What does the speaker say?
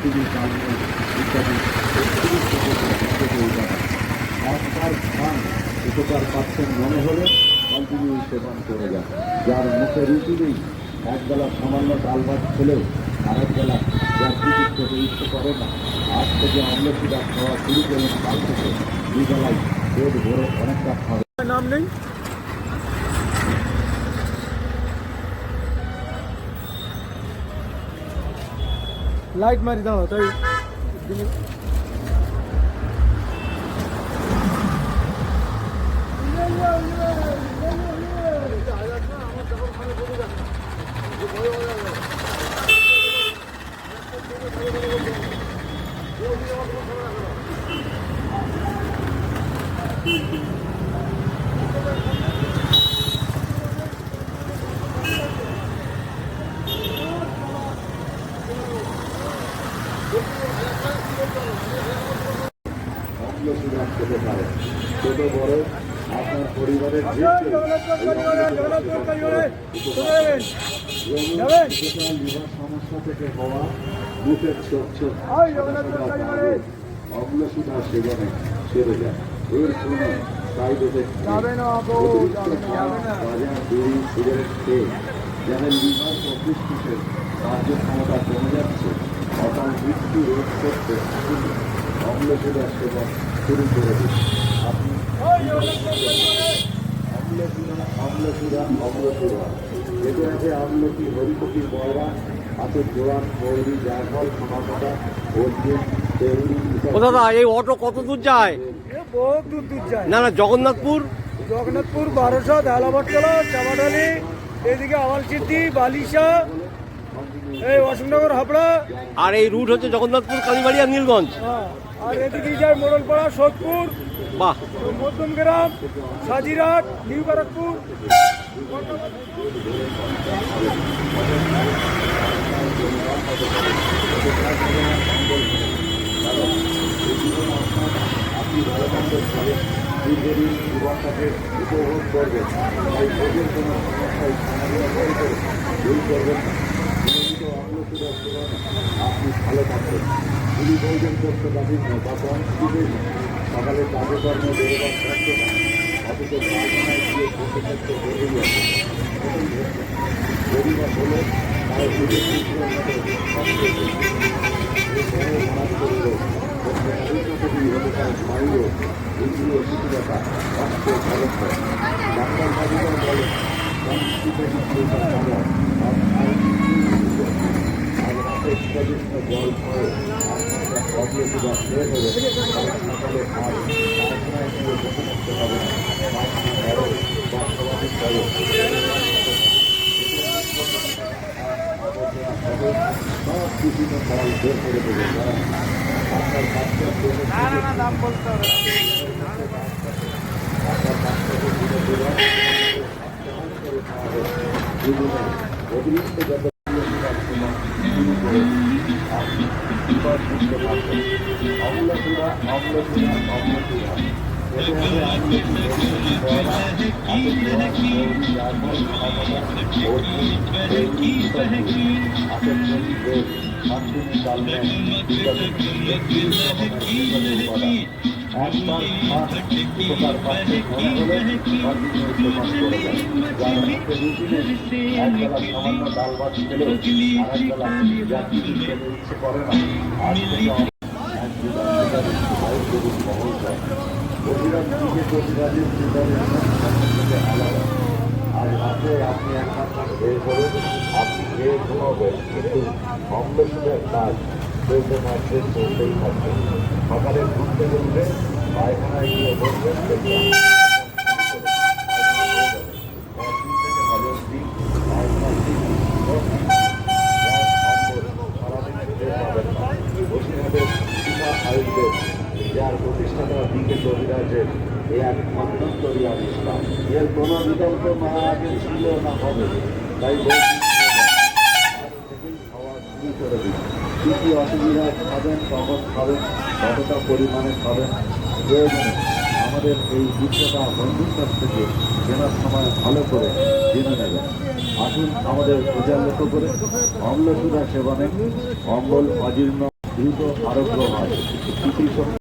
Continue চালমল ইত্যাদি 31 একবার খান উপকার পাচ্ছেন মনে হলে কন্টিনিউ সেবন করে যান। যার মুখে রুচি নেই, একবেলা সামান্য ডাল ভাত খেলেও আরেক বেলা যার কিছু খেতে ইচ্ছে করে না, আজ থেকে আমলকিটা খাওয়া শুরু করুন। কাল থেকে দুবেলায় পেট ভরে অনেকটা খাবে। নাম নেই, লাইট মারি দাও তাই খেতে পারে ছোট বড় আপনার পরিবারের লিভার সমস্যা থেকে হওয়া বুকের চোখ চোখ অম্লসুধা সেবনে সেরে যায়। এর কোনো সাইড এফেক্ট বাজার বিড়ি সিগারেট খেয়ে যাদের লিভার ও ফুসফুসের কার্যক্ষমতা কমে যাচ্ছে, অকাল মৃত্যু রোধ করতে অম্লসুধা সেবন শুরু করে দিন। আপনি অম্লসুধা এতে আছে আমলকি, হরিকপি, বয়রা, আছে জোয়ান, মৌরি, জায়ফল, সোনাপাতা, অর্জুন, তেউরি। দাদা এই অটো কত দূর যায়? বহুত দূর দূর যায়। না না, জগন্নাথপুর বারোসা, ধালাবাটতলা, চাপাডালি, এদিকে আওয়ালচিত্তি, বালিশা, এই অশোকনগর, হাবড়া। আর এই রুট হচ্ছে জগন্নাথপুর, কালীবাড়ি আর নীলগঞ্জ। আর এদিকে যায় মোড়লপাড়া, সোদপুর, বাহ, মধ্যমগ্রাম, সাজিরহাট, নিউ ব্যারাকপুর। আপনি ভালোমন্দভাবে দীর্ঘদিন জীবনটাকে উপভোগ করবেন। তাই ভোগের কোনো সমস্যায় সমাধান করে দূর করবেন না। নিয়মিত আমলসুধা সেবনে আপনি ভালো থাকবেন। যদি ভোজন করতে পারেন না বা কম দিবেন না, সকালে কাজে কর্মে বেরোবার থাকতে না, অথচ কারখানায় গিয়ে বসে থাকতে বেড়ে যাবে। যদি বা হলে তাই নিজের চিত্রের মতো স্নায়ু ইন্দ্রিয় শিথিলতা, স্বাস্থ্য খরচ হয়। ডাক্তার বাবুরা বলেন আর রাতে পর্যন্ত জল খাওয়া আপনার অগ্রসুধা খেয়ে নেবে, সকালে আর কারখানায় গিয়ে বসে থাকতে হবে না। মাছটি ধরো বা সমাধি করো, সব বিভিন্ন ফল বের করে দেবে। আপনার বাচ্চাকে নাম বলতে হবে, আপনার বাচ্চাকে অতিরিক্ত যত আপনি বিপদ বুঝতে পারবেন। অম্লসুধা এতে হবে সামান্য ডাল ভাত খেলেও আরেকবেলা যা কিছু খেতে ইচ্ছে করে না, আজ থেকে আলাদা। আজ রাতে আপনি একমাত্র খেয়ে করুন, আপনি খেয়ে ঘুমাবেন, কিন্তু অম্লসুধের কাজ চলতে থাকবে, চলতেই থাকবে। সকালে ঘুরতে ঘুরতে পায়খানায় গিয়ে বসবেন, যার প্রতিষ্ঠাতা দিকে কবিরাজের এক মন্বন্তরী আবিষ্কার। এর কোনো বিকল্প না আগে ছিল না হবে, তাই খাওয়া শুরু করে দিন। কী কী অসুবিধা খাবেন, কখন খাবেন, কতটা পরিমাণে খাবেন, প্রয়োজনে আমাদের এই বিশ্বটা বন্ধুর কাছ থেকে কেনার সময় ভালো করে জেনে নেবেন। আসুন আমাদের পূজা লক্ষ্য করে অম্লসুধা সেবনে অম্বল, অজীর্ণ দ্রুত আরোগ্য হয়। স্মৃতিশক্তি